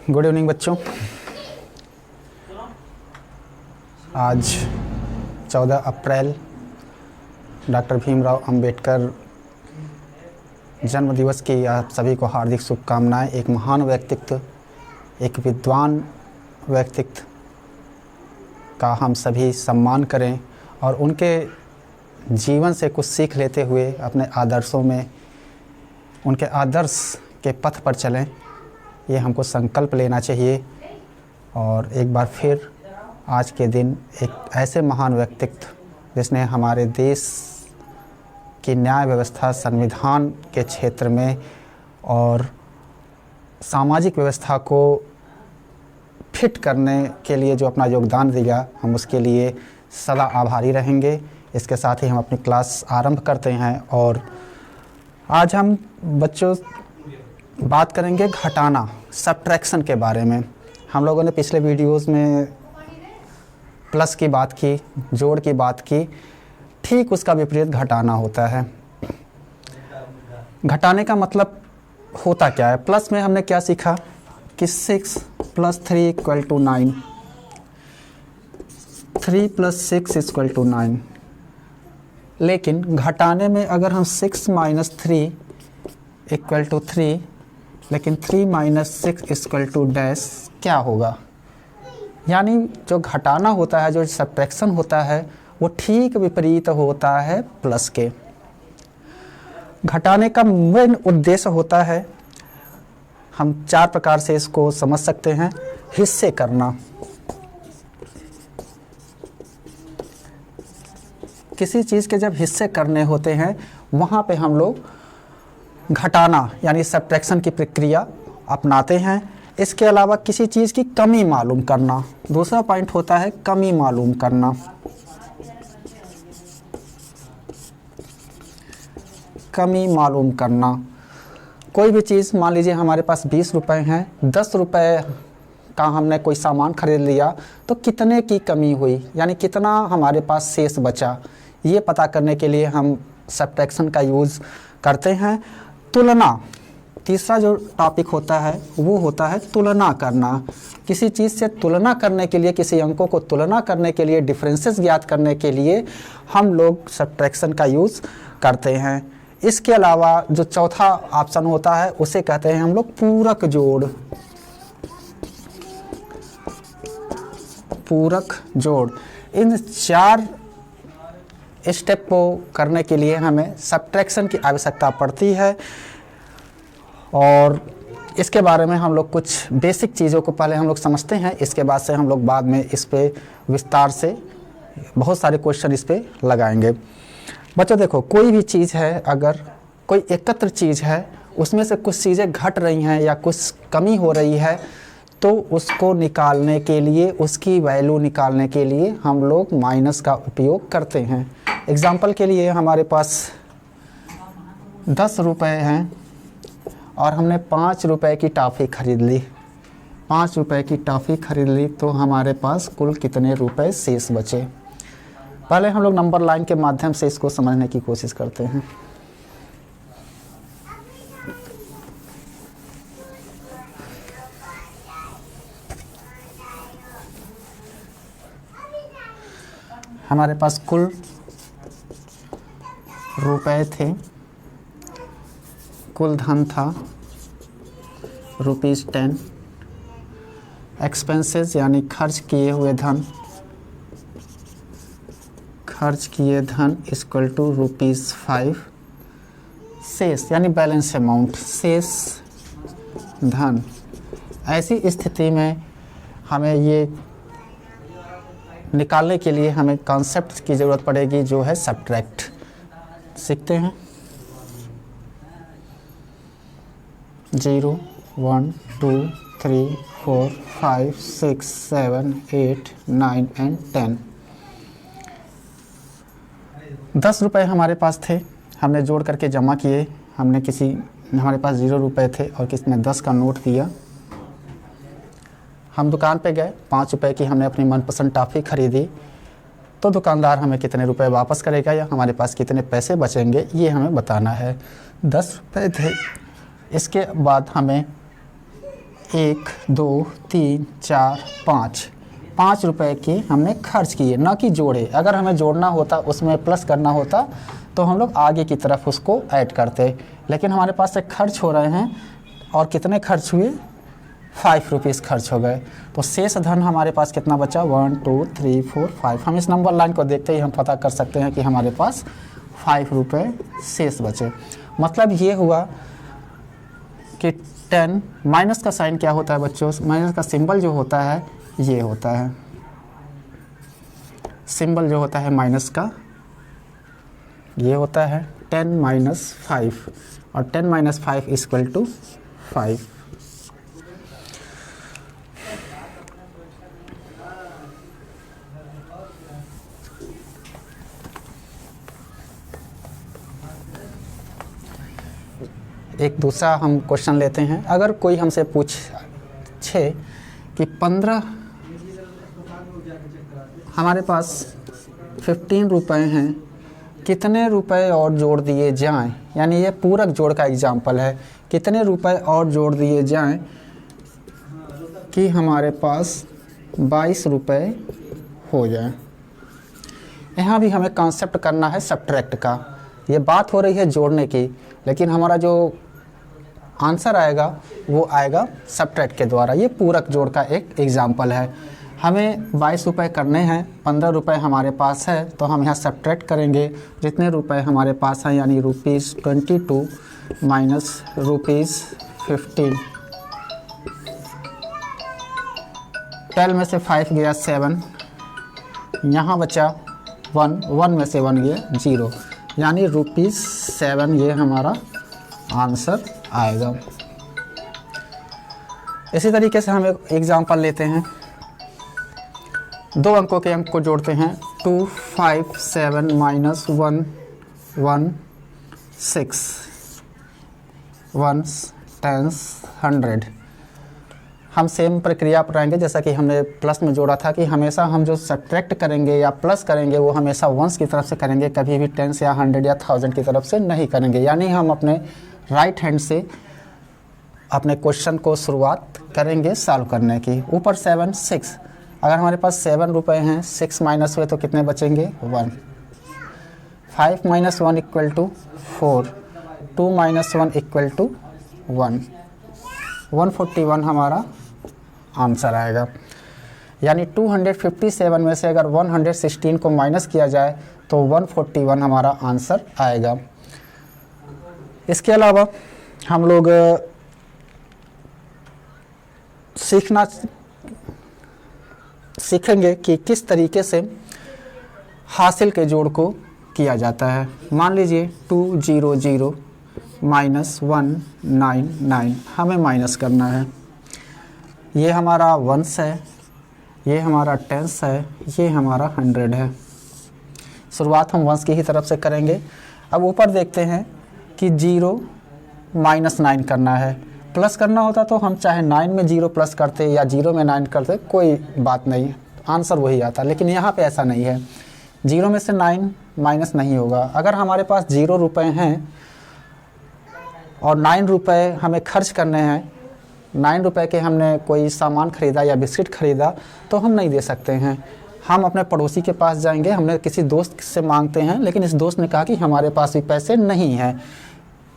Good evening बच्चों। आज 14 अप्रैल doctor Bhimrao Ambedkar जन्म दिवस की आप सभी को हार्दिक शुभकामनाएं। एक महान व्यक्तित्व, एक विद्वान व्यक्तित्व का हम सभी सम्मान करें और उनके जीवन से कुछ सीख लेते हुए अपने आदर्शों में उनके आदर्श के पथ पर चलें, ये हमको संकल्प लेना चाहिए। और एक बार फिर आज के दिन एक ऐसे महान व्यक्तित्व जिसने हमारे देश की न्याय व्यवस्था, संविधान के क्षेत्र में और सामाजिक व्यवस्था को फिट करने के लिए जो अपना योगदान दिया, हम उसके लिए सदा आभारी रहेंगे। इसके साथ ही हम अपनी क्लास आरंभ करते हैं और आज हम बच्चों बात करेंगे घटाना, सब्ट्रैक्शन के बारे में। हम लोगों ने पिछले वीडियोस में प्लस की बात की, जोड़ की बात की, ठीक उसका विपरीत घटाना होता है। घटाने का मतलब होता क्या है? प्लस में हमने क्या सीखा कि 6 + 3 = 9, 3 + 6 = 9। लेकिन घटाने में अगर हम 6 - 3 = 3, लेकिन 3 - 6 = डैश, क्या होगा? यानी जो घटाना होता है, जो सब्ट्रैक्शन होता है, वो ठीक विपरीत होता है प्लस के। घटाने का मेन उद्देश्य होता है, हम 4 प्रकार से इसको समझ सकते हैं। हिस्से करना, किसी चीज़ के जब हिस्से करने होते हैं वहाँ पे हम लोग घटाना यानी सब्ट्रैक्शन की प्रक्रिया अपनाते हैं। इसके अलावा किसी चीज़ की कमी मालूम करना, दूसरा पॉइंट होता है कमी मालूम करना। कमी मालूम करना, कोई भी चीज़, मान लीजिए हमारे पास 20 रुपए हैं, 10 रुपए का हमने कोई सामान खरीद लिया, तो कितने की कमी हुई, यानी कितना हमारे पास शेष बचा, ये पता करने के लिए हम सब्ट्रैक्शन का यूज़ करते हैं। तुलना, तीसरा जो टॉपिक होता है वो होता है तुलना करना। किसी चीज़ से तुलना करने के लिए, किसी अंकों को तुलना करने के लिए, डिफरेंसेस ज्ञात करने के लिए हम लोग सब्ट्रैक्शन का यूज़ करते हैं। इसके अलावा जो चौथा ऑप्शन होता है उसे कहते हैं हम लोग पूरक जोड़। पूरक जोड़, इन 4 स्टेप को करने के लिए हमें सब्ट्रैक्शन की आवश्यकता पड़ती है। और इसके बारे में हम लोग कुछ बेसिक चीज़ों को पहले हम लोग समझते हैं, इसके बाद से हम लोग बाद में इस पे विस्तार से बहुत सारे क्वेश्चन इस पे लगाएंगे। बच्चों देखो, कोई भी चीज़ है, अगर कोई एकत्र चीज़ है, उसमें से कुछ चीज़ें घट रही हैं या कुछ कमी हो रही है, तो उसको निकालने के लिए, उसकी वैल्यू निकालने के लिए हम लोग माइनस का उपयोग करते हैं। एग्जाम्पल के लिए हमारे पास 10 रुपए हैं और हमने 5 रुपए की टॉफ़ी खरीद ली। 5 रुपए की टॉफ़ी खरीद ली तो हमारे पास कुल कितने रुपए शेष बचे? पहले हम लोग नंबर लाइन के माध्यम से इसको समझने की कोशिश करते हैं। हमारे पास कुल रुपए थे, कुल धन था ₹10। एक्सपेंसेस यानी खर्च किए हुए धन, खर्च किए धन = ₹5। शेष यानी बैलेंस अमाउंट, शेष धन। ऐसी स्थिति में हमें ये निकालने के लिए हमें कॉन्सेप्ट की ज़रूरत पड़ेगी, जो है सब्ट्रैक्ट। सीखते हैं। 0 1 2 3 4 5 6 7 8 9 and 10। 10 रुपए हमारे पास थे, हमने जोड़ करके जमा किए। हमारे पास 0 रुपए थे और किसी ने 10 का नोट दिया। हम दुकान पे गए, 5 रुपए की हमने अपनी मनपसंद टॉफ़ी खरीदी, तो दुकानदार हमें कितने रुपए वापस करेगा या हमारे पास कितने पैसे बचेंगे, ये हमें बताना है। 10 रुपए थे। इसके बाद हमें 1 2 3 4 5 ₹5 के हमने खर्च किए, ना कि जोड़े। अगर हमें जोड़ना होता, उसमें प्लस करना होता, तो हम लोग आगे की तरफ उसको ऐड करते। लेकिन हमारे पास से खर्च हो रहे हैं, और कितने खर्च हुए? ₹5 खर्च हो गए। तो शेष धन हमारे पास कितना बचा? 1 2 3 4 5। हम इस नंबर लाइन को देखते ही हम पता कर सकते हैं कि हमारे पास ₹5 शेष बचे। मतलब ये हुआ कि 10 माइनस का साइन क्या होता है बच्चों? माइनस का सिंबल जो होता है ये होता है, सिंबल जो होता है माइनस का ये होता है 10 - 5, और 10 - 5 = 5। एक दूसरा हम क्वेश्चन लेते हैं। अगर कोई हमसे पूछे कि 15 हमारे पास ₹15 हैं, कितने रुपए और जोड़ दिए जाएं, यानी ये पूरक जोड़ का एग्जाम्पल है, कितने रुपए और जोड़ दिए जाएं कि हमारे पास ₹22 हो जाए। यहाँ भी हमें कॉन्सेप्ट करना है सब्ट्रैक्ट का। ये बात हो रही है जोड़ने की, लेकिन हमारा जो आंसर आएगा वो आएगा सब्ट्रैक्ट के द्वारा। ये पूरक जोड़ का एक एग्जाम्पल है। हमें ₹22 करने हैं, ₹15 हमारे पास है, तो हम यहाँ सब्ट्रैक्ट करेंगे जितने रुपए हमारे पास हैं, यानी ₹22 माइनस ₹15। 12 में से 5 गया 7, यहाँ बचा 1, 1 में से 1 गया 0, यानी ₹7 ये हमारा आंसर आएगा। इसी तरीके से हम एक एग्जांपल लेते हैं। 2 अंकों के अंक को जोड़ते हैं। 2 5 7 - 1 1 6 1 10 100। हम सेम प्रक्रिया अपनाएंगे जैसा कि हमने प्लस में जोड़ा था, कि हमेशा हम जो सब्ट्रैक्ट करेंगे या प्लस करेंगे वो हमेशा वंस की तरफ से करेंगे, कभी भी टेंस या 100 या 1000 की तरफ से नहीं करेंगे। यानी हम अपने राइट हैंड से अपने क्वेश्चन को शुरुआत करेंगे सॉल्व करने की। ऊपर 7 6, अगर हमारे पास ₹7 हैं, 6 माइनस हुए तो कितने बचेंगे? 1। 5 - 1 = 4, 2 - 1 = 1। 141 हमारा आंसर आएगा। यानी 257 में से अगर 116 को माइनस किया जाए तो 141 हमारा आंसर आएगा। इसके अलावा हम लोग सीखेंगे कि किस तरीके से हासिल के जोड़ को किया जाता है। मान लीजिए 2 0 0 - 1 9 9, हमें माइनस करना है। ये हमारा वंस है, ये हमारा टेंस है, ये हमारा 100 है। शुरुआत हम वंस की ही तरफ से करेंगे। अब ऊपर देखते हैं कि 0 - 9 करना है। प्लस करना होता तो हम चाहे 9 में 0 प्लस करते या 0 में 9 करते, कोई बात नहीं, आंसर वही आता। लेकिन यहाँ पे ऐसा नहीं है, 0 में से 9 माइनस नहीं होगा। अगर हमारे पास ₹0 हैं और ₹9 हमें खर्च करने हैं, ₹9 के हमने कोई सामान ख़रीदा या बिस्किट ख़रीदा, तो हम नहीं दे सकते हैं। हम अपने पड़ोसी के पास जाएंगे, हमने किसी दोस्त से मांगते हैं, लेकिन इस दोस्त ने कहा कि हमारे पास भी पैसे नहीं हैं।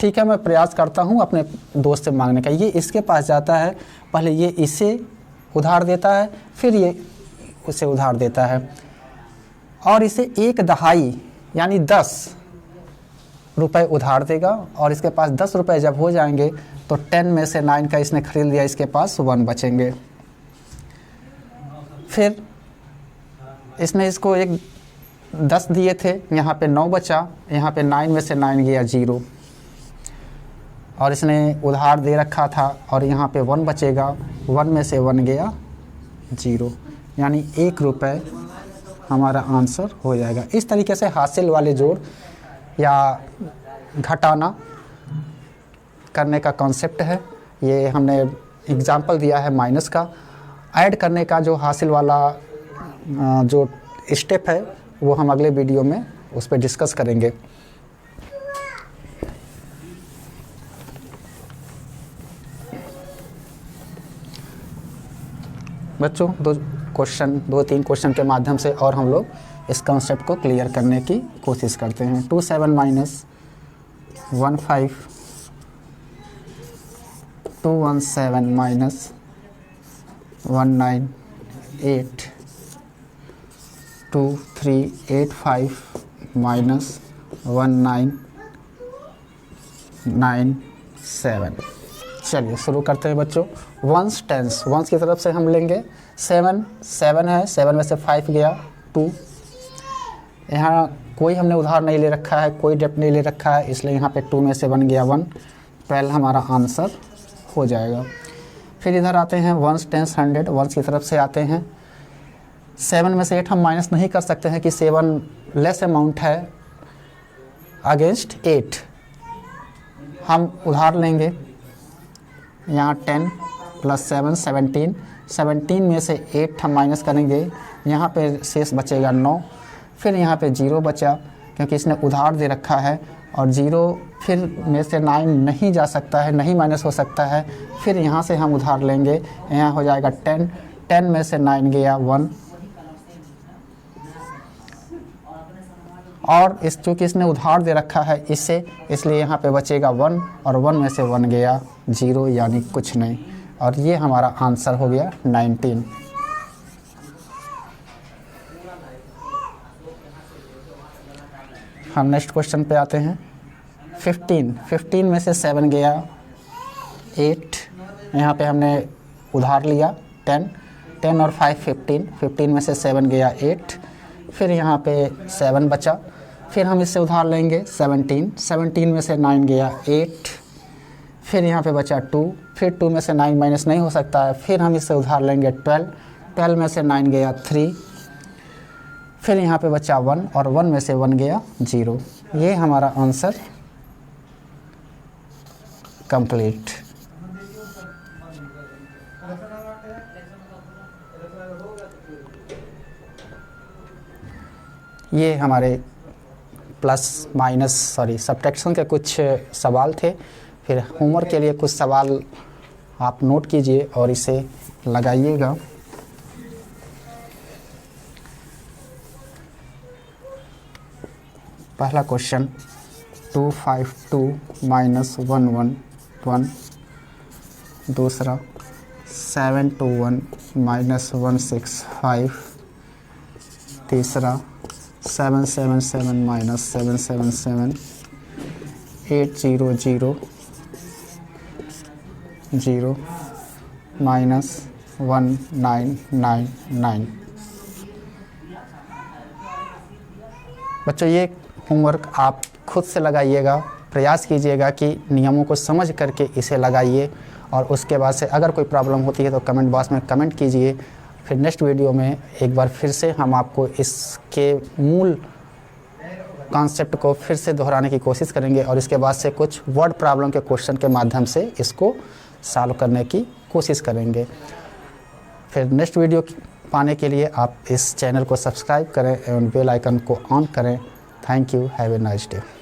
ठीक है, मैं प्रयास करता हूँ अपने दोस्त से मांगने का। ये इसके पास जाता है, पहले ये इसे उधार देता है, फिर ये उसे उधार देता है, और इसे 1 दहाई यानी ₹10 उधार देगा। और इसके पास ₹10 जब हो जाएंगे तो 10 में से 9 का इसने खरीद लिया, इसके पास 1 बचेंगे। फिर इसने इसको 10 दिए थे, यहाँ पे 9 बचा, यहाँ पे 9 में से 9 गया 0, और इसने उधार दे रखा था और यहाँ पे 1 बचेगा, 1 में से 1 गया 0, यानी ₹1 हमारा आंसर हो जाएगा। इस तरीके से हासिल वाले जोड़ या घटाना करने का कॉन्सेप्ट है। ये हमने एग्जाम्पल दिया है माइनस का। ऐड करने का जो हासिल वाला जो स्टेप है वो हम अगले वीडियो में उस पर डिस्कस करेंगे। बच्चों दो तीन क्वेश्चन के माध्यम से और हम लोग इस कॉन्सेप्ट को क्लियर करने की कोशिश करते हैं। 2 7 माइनस 1 5, 2 1 7 माइनस 1 9 8, 2 3 8 5 माइनस 1 9 9 7। चलिए शुरू करते हैं बच्चों। वंस टेंस, वंस की तरफ से हम लेंगे 7 7 है, 7 में से 5 गया 2। यहाँ कोई हमने उधार नहीं ले रखा है, कोई डेप्ट नहीं ले रखा है, इसलिए यहाँ पे 2 में से 1 गया 1, 12 हमारा आंसर हो जाएगा। फिर इधर आते हैं वंस टेंस 100, वंस की तरफ से आते हैं। 7 में से 8 हम माइनस नहीं कर सकते हैं कि 7 लेस अमाउंट है अगेंस्ट 8। हम उधार लेंगे, यहाँ 10 प्लस 7 17, 17 में से 8 हम माइनस करेंगे, यहाँ पे शेष बचेगा 9। फिर यहाँ पे 0 बचा क्योंकि इसने उधार दे रखा है, और 0 फिर में से 9 नहीं जा सकता है, नहीं माइनस हो सकता है। फिर यहाँ से हम उधार लेंगे, यहाँ हो जाएगा 10, 10 में से 9 गया 1, और इस चूँकि इसने उधार दे रखा है इससे, इसलिए यहाँ पे बचेगा 1, और 1 में से 1 गया 0, यानी कुछ नहीं, और ये हमारा आंसर हो गया 19। हम नेक्स्ट क्वेश्चन पे आते हैं। 15 में से 7 गया 8, यहाँ पे हमने उधार लिया 10 और 5 15 में से 7 गया 8, फिर यहाँ पे 7 बचा, फिर हम इससे उधार लेंगे 17 में से 9 गया 8, फिर यहाँ पे बचा 2, फिर 2 में से 9 माइनस नहीं हो सकता है, फिर हम इससे उधार लेंगे 12 में से 9 गया 3, फिर यहाँ पे बचा 1, और 1 में से 1 गया 0। ये हमारा आंसर कंप्लीट। ये हमारे सब्ट्रैक्शन के कुछ सवाल थे। फिर होमवर्क के लिए कुछ सवाल आप नोट कीजिए और इसे लगाइएगा। पहला क्वेश्चन 252 माइनस 111, दूसरा 721 माइनस 165, तीसरा 777 माइनस 777, 800 0 माइनस 1999। बच्चों, ये होमवर्क आप खुद से लगाइएगा, प्रयास कीजिएगा कि नियमों को समझ करके इसे लगाइए, और उसके बाद से अगर कोई प्रॉब्लम होती है तो कमेंट बॉक्स में कमेंट कीजिए। फिर नेक्स्ट वीडियो में एक बार फिर से हम आपको इसके मूल कॉन्सेप्ट को फिर से दोहराने की कोशिश करेंगे, और इसके बाद से कुछ वर्ड प्रॉब्लम के क्वेश्चन के माध्यम से इसको सॉल्व करने की कोशिश करेंगे। फिर नेक्स्ट वीडियो पाने के लिए आप इस चैनल को सब्सक्राइब करें एवं बेल आइकन को ऑन करें। Thank you, have a nice day.